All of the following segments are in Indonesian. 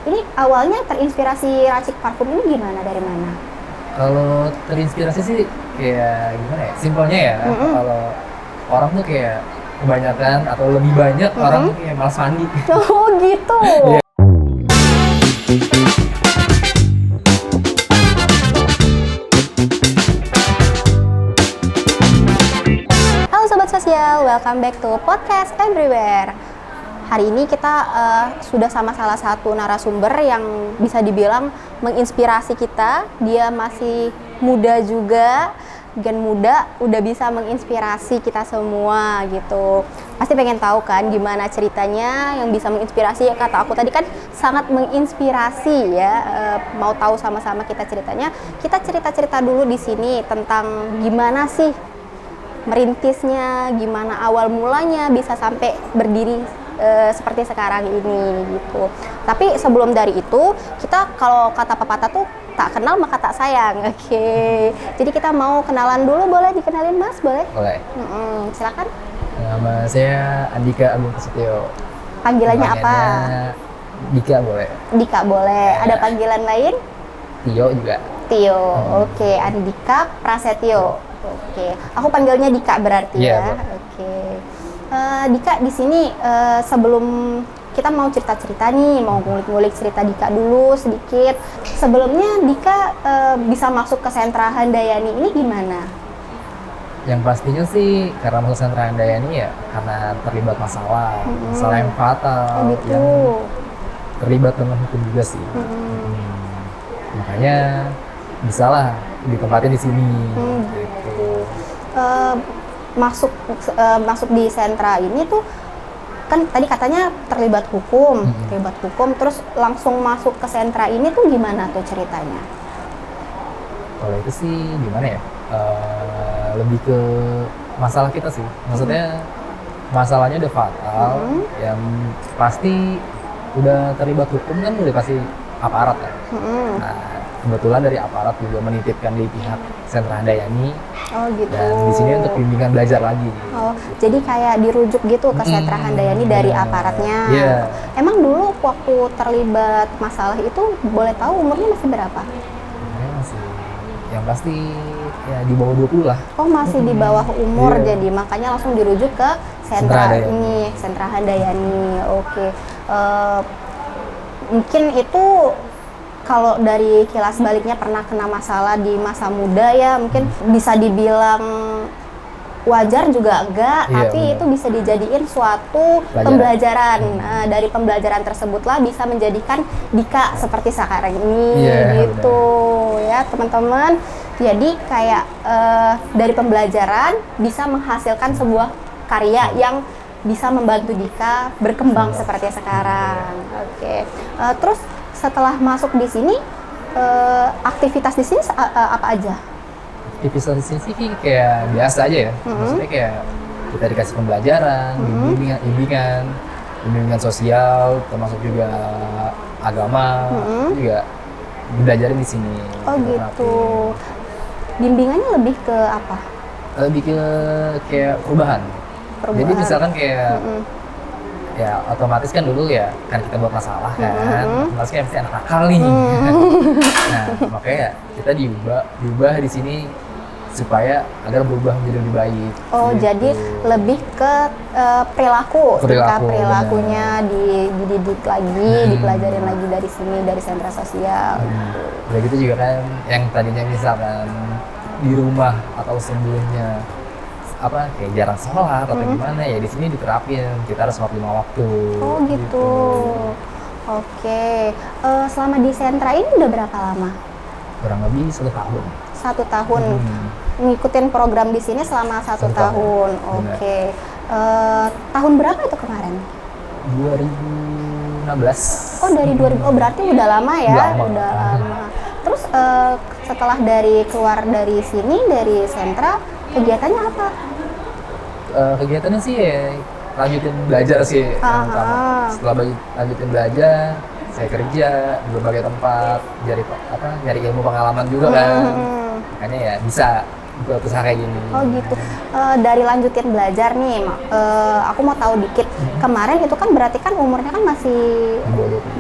Ini awalnya terinspirasi racik parfum ini gimana, dari mana? Kalau terinspirasi sih kayak gimana ya? Simpelnya ya, kalau orang tuh kayak kebanyakan atau lebih banyak orang tuh kayak malas mandi. Oh gitu. Iya. Halo Sobat Sosial, welcome back to Podcast Everywhere. Hari ini kita sudah sama salah satu narasumber yang bisa dibilang menginspirasi kita. Dia masih muda juga, gen muda udah bisa menginspirasi kita semua gitu. Pasti pengen tahu kan gimana ceritanya yang bisa menginspirasi. Kata aku tadi kan sangat menginspirasi ya. Mau tahu sama-sama kita ceritanya. Kita cerita-cerita dulu di sini tentang gimana sih merintisnya, gimana awal mulanya bisa sampai berdiri seperti sekarang ini gitu. Tapi sebelum dari itu, kita kalau kata pepatah tuh tak kenal maka tak sayang. Oke. Jadi kita mau kenalan dulu, boleh dikenalin Mas? Boleh? Boleh. Silakan. Nama saya Andika Agung Prasetyo. Panggilannya apa? Dika boleh. Dika boleh. Ya. Ada panggilan lain? Tio juga. Tio. Oke, Andika Prasetyo. Oke. Aku panggilnya Dika berarti ya. Boleh. Oke. Dika, di sini sebelum kita mau cerita-cerita nih, mau ngulik-ngulik cerita Dika dulu sedikit. Sebelumnya Dika bisa masuk ke sentra Handayani ini gimana? Yang pastinya sih karena masuk sentra Handayani ya karena terlibat masalah yang fatal, Oh gitu. yang terlibat dengan hukum juga sih. Makanya bisalah ditempatin di sini. Gitu. Masuk di sentra ini tuh kan tadi katanya terlibat hukum, terus langsung masuk ke sentra ini tuh gimana tuh ceritanya? Kalau itu sih gimana ya? Lebih ke masalah kita sih. Maksudnya masalahnya udah fatal, yang pasti udah terlibat hukum kan udah pasti aparat kan. Nah, kebetulan dari aparat juga menitipkan di pihak sentra Handayani. Oh gitu. Dan di sini untuk bimbingan belajar lagi. Oh, jadi kayak dirujuk gitu ke sentra Handayani dari aparatnya. Iya. Emang dulu waktu terlibat masalah itu boleh tahu umurnya masih berapa? Masih, yang pasti ya di bawah 20 lah. Oh, masih di bawah umur. Iya. Jadi makanya langsung dirujuk ke sentra ini, sentra Handayani. Oke. Mungkin itu kalau dari kilas baliknya pernah kena masalah di masa muda ya, mungkin bisa dibilang wajar juga enggak, Iya, tapi benar. itu bisa dijadiin suatu pembelajaran. Nah, dari pembelajaran tersebutlah bisa menjadikan Dika seperti sekarang ini. Iya, gitu ya teman-teman. Jadi kayak dari pembelajaran bisa menghasilkan sebuah karya yang bisa membantu Dika berkembang seperti sekarang. Oke. Terus setelah masuk di sini, aktivitas di sini apa aja? Aktivitas di sini sih kayak biasa aja ya. Maksudnya kayak kita dikasih pembelajaran, bimbingan sosial, termasuk juga agama, itu juga belajarin di sini. Oh gitu. Bimbingannya lebih ke apa? Lebih ke kayak perubahan. Jadi misalkan kayak ya otomatis kan dulu ya kan kita buat masalah kan, otomatis kan mesti anak nakal nih. Nah makanya kita diubah di sini supaya agar berubah menjadi lebih baik. Oh gitu. jadi lebih ke perilakunya dididik lagi, dipelajarin lagi dari sini, dari sentra sosial. Udah gitu juga kan yang tadinya misalkan di rumah atau sebelumnya kayak jarang sholat atau gimana ya, di sini diterapin kita harus sholat 5 waktu. Oh gitu. Oke. Selama di sentra ini udah berapa lama? Kurang lebih 1 tahun. 1 tahun. Ngikutin program di sini selama 1 tahun. Oke. Tahun berapa itu kemarin? 2016. Oh dari 2000. Oh berarti udah lama ya? Lama. Udah lama. Terus setelah keluar dari sini, dari sentra, kegiatannya apa? Kegiatannya sih ya lanjutin belajar sih yang utama. Setelah lanjutin belajar, saya kerja di berbagai tempat, nyari ilmu pengalaman juga kan. Makanya ya bisa buat usaha kayak gini. Oh gitu. dari lanjutin belajar nih, aku mau tahu dikit. Kemarin itu kan berarti kan umurnya kan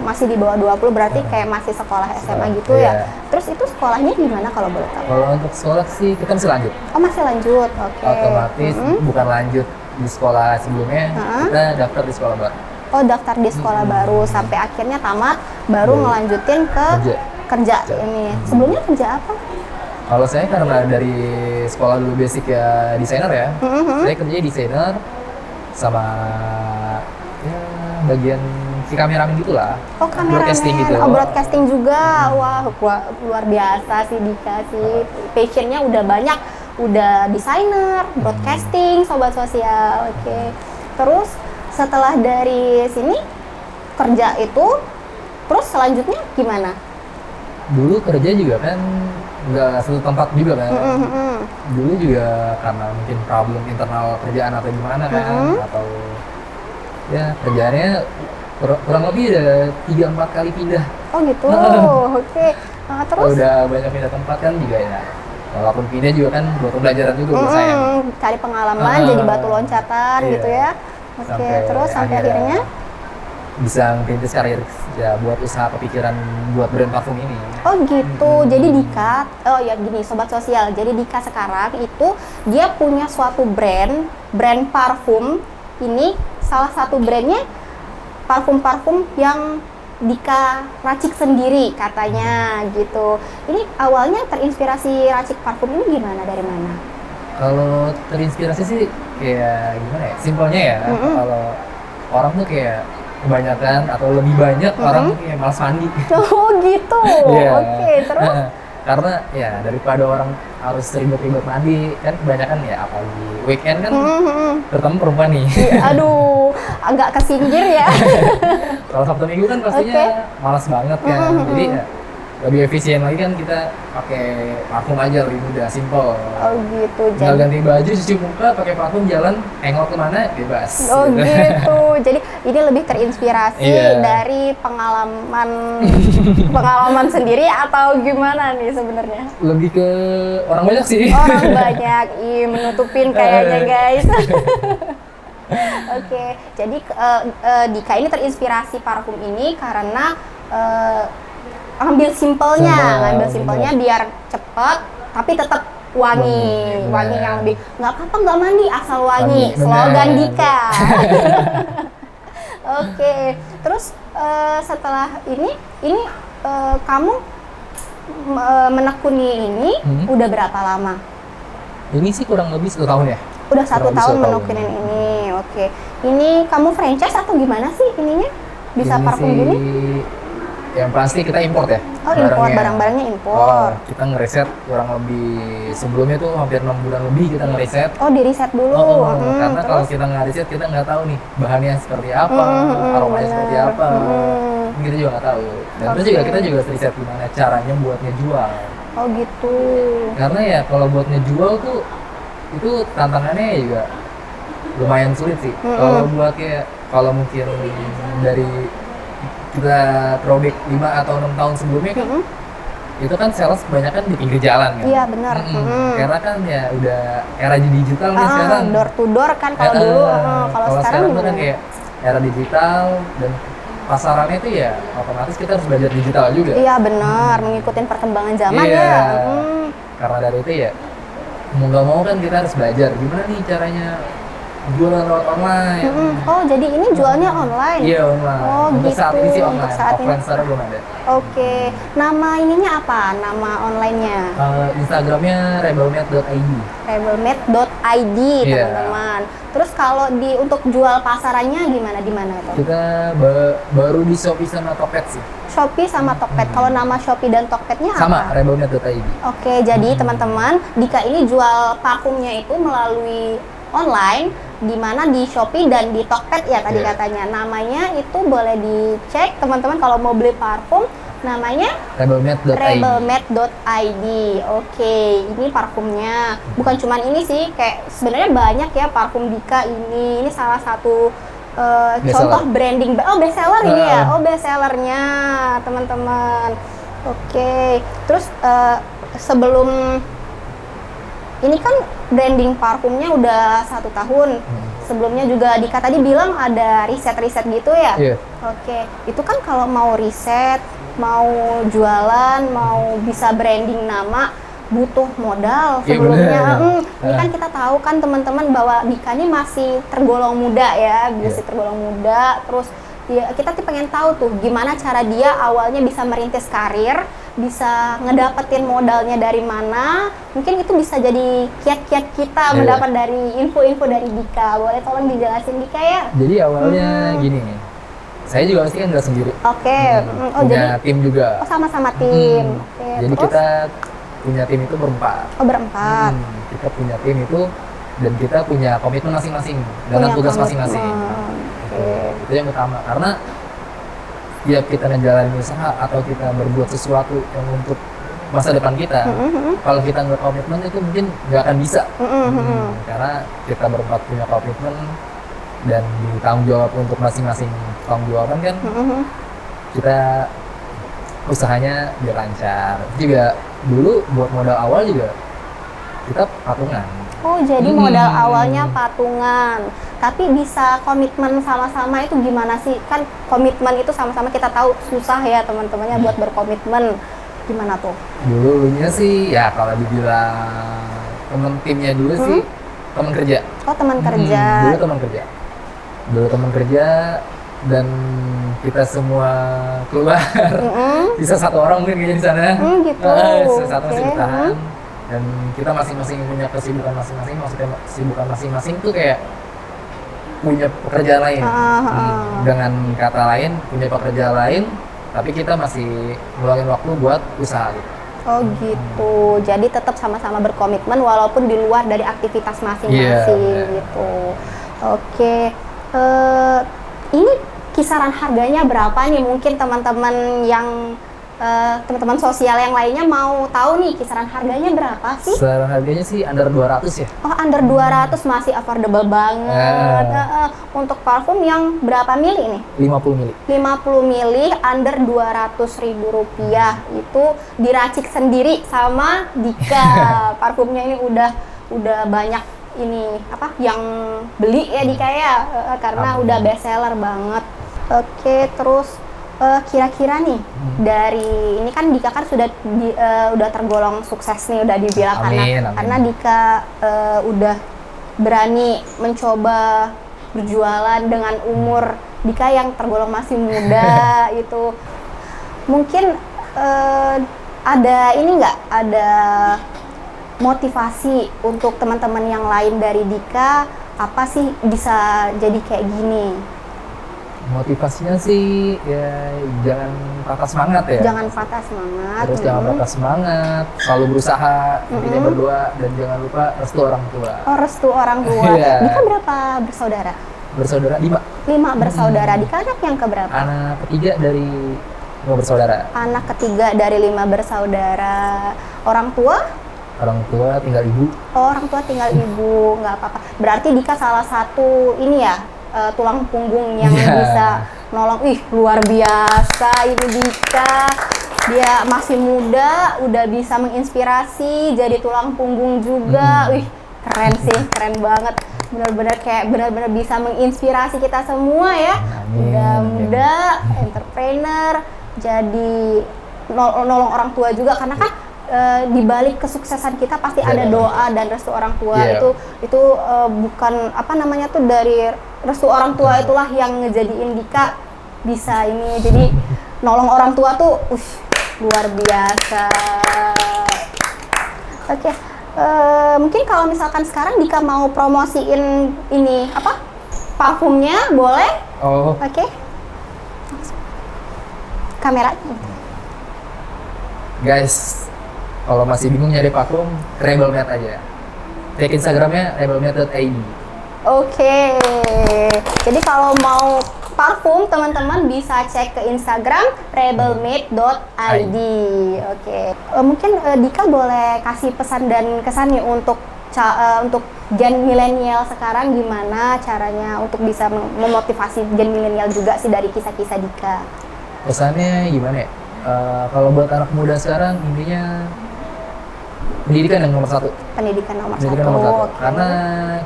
masih di bawah 20, berarti kayak masih sekolah SMA gitu ya. Terus itu sekolahnya gimana kalau boleh tahu? Kalau untuk sekolah sih kita masih lanjut. Oh, masih lanjut. Oke. Otomatis bukan lanjut di sekolah sebelumnya, kita daftar di sekolah baru. Oh, daftar di sekolah baru sampai akhirnya tamat, baru ngelanjutin ke kerja ini. Sebelumnya kerja apa? Kalau saya karena dari sekolah dulu basic ya desainer ya, saya kerjanya desainer sama ya bagian si kameramen gitulah. Oh, kameramen. Broadcasting gitu. Oh, broadcasting juga. Wah, luar biasa sih Dika sih. Passionnya udah banyak, udah desainer, broadcasting, sobat sosial. Oke. Terus setelah dari sini kerja itu, terus selanjutnya gimana? Dulu kerja juga kan nggak satu tempat juga kan. Dulu juga karena mungkin problem internal kerjaan atau gimana kan, atau ya kerjaannya kurang lebih ada 3-4 kali pindah. Oh gitu, oke. Nah, terus? Udah banyak pindah tempat kan juga ya. Walaupun pindah juga kan buat pembelajaran juga buat saya. Cari pengalaman, jadi batu loncatan gitu ya. Oke, terus sampai akhirnya? Bisa merintis karir ya buat usaha kepikiran buat brand parfum ini. Oh gitu, jadi Dika, oh ya gini sobat sosial, jadi Dika sekarang itu dia punya suatu brand parfum. Ini salah satu brandnya parfum-parfum yang Dika racik sendiri katanya gitu. Ini awalnya terinspirasi racik parfum ini gimana, dari mana? Kalau terinspirasi sih kayak gimana ya, simpelnya ya, kalau orang tuh kayak kebanyakan atau lebih banyak orang tuh kayak malas mandi. Oh gitu, Oke, terus? Karena ya daripada orang harus ribet-ribet mandi, kan kebanyakan ya apalagi weekend kan terutama perempuan nih. Aduh, agak kesinggir ya. Kalau Sabtu Minggu kan pastinya malas banget kan, jadi ya lebih efisien lagi kan kita pakai parfum aja, lebih mudah, simple. Oh gitu. Tinggal ganti baju, cuci muka, pakai parfum, jalan, hangout kemana, bebas. Oh gitu. Jadi ini lebih terinspirasi dari pengalaman sendiri atau gimana nih sebenarnya? Lebih ke orang banyak sih. Orang banyak, menutupin kayaknya guys. Oke, jadi Dika ini terinspirasi parfum ini karena ngambil simpelnya biar cepet tapi tetap wangi yang lebih, nggak apa-apa nggak mandi asal wangi, slogan Dika. Oke, terus setelah ini kamu menekuni ini udah berapa lama? Ini sih kurang lebih 1 tahun ya. Udah 1 tahun menekunin ini. Oke, ini kamu franchise atau gimana sih ininya? Bisa ini parfum sih, gini? yang pasti kita import ya. Oh, import, barang-barangnya import. Kita ngeriset kurang lebih sebelumnya tuh hampir 6 bulan lebih kita ngeriset. Oh, di riset dulu. Karena kalau kita nggak riset kita nggak tahu nih bahannya seperti apa, aromanya seperti apa. Kita juga nggak tahu. Dan terus juga kita juga riset gimana caranya buat ngejual. Oh gitu. Karena ya kalau buat ngejual tuh itu tantangannya juga lumayan sulit sih. Kalau buat kayak kalau mungkin dari kita throwback 5 atau 6 tahun sebelumnya kan itu kan sales kebanyakan di pinggir jalan kan. Iya benar. Karena kan ya udah era digital nih sekarang. Door to door kan kalau dulu. Kalau sekarang itu kan kayak era digital dan pasarannya itu ya otomatis kita harus belajar digital juga. Iya benar, mengikuti perkembangan zaman ya. Karena dari itu ya mau nggak mau kan kita harus belajar gimana nih caranya jualan lewat online. Oh, jadi ini jualnya online? Iya, online. Oh, untuk gitu. saat ini sih online. Untuk saat offline ini. sekarang belum ada. Oke. Nama ininya apa? Nama online-nya? Instagramnya rebelmed.id. Rebelmed.id, teman-teman. Terus kalau untuk jual pasarannya gimana? Di mana itu? Kita baru di Shopee sama Tokped sih. Shopee sama Tokped. Kalau nama Shopee dan Tokpednya apa? Sama, rebelmed.id. Oke, jadi teman-teman, Dika ini jual parfumnya itu melalui online, di mana di Shopee dan di Tokped ya tadi katanya. Namanya itu boleh dicek teman-teman kalau mau beli parfum, namanya rebelmed.id. Oke, ini parfumnya. Bukan cuma ini sih, kayak sebenarnya banyak ya parfum Dika ini. Ini salah satu contoh branding. Oh, best seller ini ya. Oh, best sellernya teman-teman. Oke. Terus sebelum ini kan branding parfumnya udah 1 tahun. Sebelumnya juga Dika tadi bilang ada riset-riset gitu ya? Iya. Oke, itu kan kalau mau riset, mau jualan, mau bisa branding nama, butuh modal Iya, sebelumnya. bener. Ini kan kita tahu kan teman-teman bahwa Dika ini masih tergolong muda ya, masih tergolong muda. Terus ya, kita tuh pengen tahu tuh gimana cara dia awalnya bisa merintis karir, bisa ngedapetin modalnya dari mana. Mungkin itu bisa jadi kiat-kiat kita mendapat dari info-info dari Dika. Boleh tolong dijelasin Dika ya? Jadi awalnya gini, saya juga pasti kan nggak sendiri. Oke. Oh, punya jadi tim juga. sama-sama tim. Oke, Jadi terus? kita punya tim itu berempat. Oh, berempat. Kita punya tim itu dan kita punya komitmen masing-masing dengan Punya tugas komitmen. masing-masing. Oke. Itu yang utama karena tiap kita ngejalanin usaha atau kita berbuat sesuatu yang untuk masa depan kita, kalau kita nggak komitmen itu mungkin nggak akan bisa. Karena kita berempat punya komitmen dan tanggung jawab untuk masing-masing tanggung jawaban kan, kita usahanya biar lancar. Juga dulu buat modal awal juga kita patungan. Oh, jadi modal awalnya patungan. Tapi bisa komitmen sama-sama itu gimana sih? Kan komitmen itu sama-sama kita tahu susah ya teman-temannya buat berkomitmen. Gimana tuh? Dulunya sih ya kalau dibilang temen timnya dulu sih teman kerja. Oh, teman kerja. Dulu teman kerja dan kita semua keluar. Bisa 1 orang mungkin kayaknya di sana. Gitu. Sisa 1 masih Oke. bertahan. Dan kita masing-masing punya kesibukan masing-masing. Maksudnya kesibukan masing-masing tuh kayak punya pekerjaan lain. Dengan kata lain, punya pekerjaan lain, tapi kita masih ngeluangin waktu buat usaha gitu. Oh gitu, jadi tetap sama-sama berkomitmen walaupun di luar dari aktivitas masing-masing gitu. Oke, ini kisaran harganya berapa nih? Mungkin teman-teman yang teman-teman sosial yang lainnya mau tahu nih kisaran harganya berapa sih? Kisaran harganya sih under 200 ya. Oh, under 200 masih affordable banget. Untuk parfum yang berapa mili nih? 50 mili. 50 mili under 200.000 rupiah. Itu diracik sendiri sama Dika. Parfumnya ini udah banyak ini apa yang beli ya Dika ya, karena udah best seller banget. Oke, terus kira-kira nih dari ini kan Dika kan udah tergolong sukses nih, udah dibilang. Amin. Karena Dika udah berani mencoba berjualan dengan umur Dika yang tergolong masih muda. Itu mungkin ada ini nggak, ada motivasi untuk teman-teman yang lain dari Dika, apa sih bisa jadi kayak gini? Motivasinya sih ya jangan patah semangat ya. Jangan patah semangat. Terus jangan patah semangat, selalu berusaha, intinya berdoa dan jangan lupa restu orang tua. Oh, restu orang tua. Iya. Dika berapa bersaudara? Bersaudara 5. 5 bersaudara. Dika anak yang keberapa? Anak ketiga dari 5 bersaudara. Anak ketiga dari 5 bersaudara. Orang tua? Orang tua tinggal ibu. Oh, orang tua tinggal ibu, nggak apa-apa. Berarti Dika salah satu ini ya, tulang punggung yang bisa nolong. Ih, luar biasa ini Dika. Dia masih muda, udah bisa menginspirasi, jadi tulang punggung juga. Wih, keren sih, keren banget. Benar-benar bisa menginspirasi kita semua ya. Udah muda, entrepreneur, jadi nolong orang tua juga, karena kan di balik kesuksesan kita pasti ada doa dan restu orang tua. Itu bukan apa namanya tuh, dari restu orang tua itulah yang ngejadiin Dika bisa ini. Jadi nolong orang tua tuh luar biasa. Oke, mungkin kalau misalkan sekarang Dika mau promosiin ini apa, parfumnya, boleh? Oh. Oke. Kamera. Guys, kalau masih bingung nyari parfum, Rebelmed aja. Cek Instagramnya rebelmed.id. Oke. Jadi kalau mau parfum, teman-teman bisa cek ke Instagram rebelmed.id. Oke. Mungkin Dika boleh kasih pesan dan kesan nih untuk gen milenial sekarang, gimana caranya untuk bisa memotivasi gen milenial juga sih dari kisah-kisah Dika. Pesannya gimana ya? Kalau buat anak muda sekarang intinya pendidikan yang nomor satu. Pendidikan nomor Pendidikan satu. nomor satu. Oke. Karena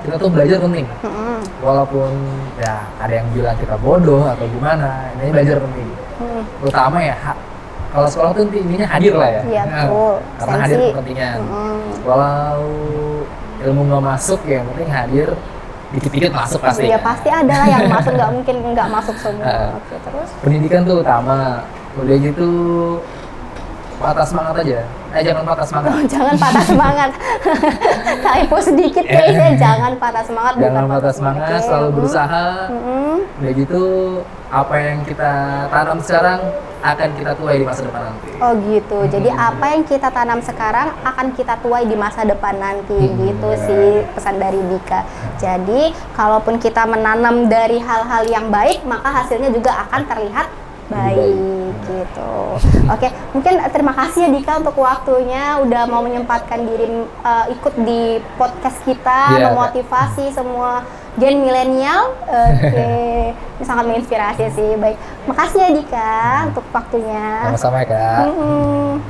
kita tuh belajar penting. Mm-mm. Walaupun ya ada yang bilang kita bodoh atau gimana, ini belajar penting. Mm. Terutama ya, kalau sekolah tuh intinya hadir lah ya. Iya, Nah, betul. karena hadir Sensi. kepentingan. Mm-mm. Walau ilmu nggak masuk, ya yang penting hadir, dikit-dikit masuk pasti. Iya pasti ada lah yang masuk, nggak mungkin nggak masuk semua. Nah. Oke, terus? Pendidikan tuh utama. Udah gitu patah semangat aja. Jangan patah semangat. Oh, jangan patah semangat. Typo sedikit kayaknya, jangan patah semangat. Jangan bukan patah semangat, Oke. selalu Mm-mm. berusaha. Mm-mm. Udah gitu, apa yang kita tanam sekarang akan kita tuai di masa depan nanti. Oh gitu, jadi apa yang kita tanam sekarang akan kita tuai di masa depan nanti, gitu sih pesan dari Dika. Jadi kalaupun kita menanam dari hal-hal yang baik, maka hasilnya juga akan terlihat baik gitu. Oke, mungkin terima kasih ya Dika untuk waktunya udah mau menyempatkan diri ikut di podcast kita, Iya, memotivasi semua gen milenial. Oke, ini sangat menginspirasi sih. Baik, makasih ya Dika untuk waktunya. Sama-sama ya Kak. Mm-mm.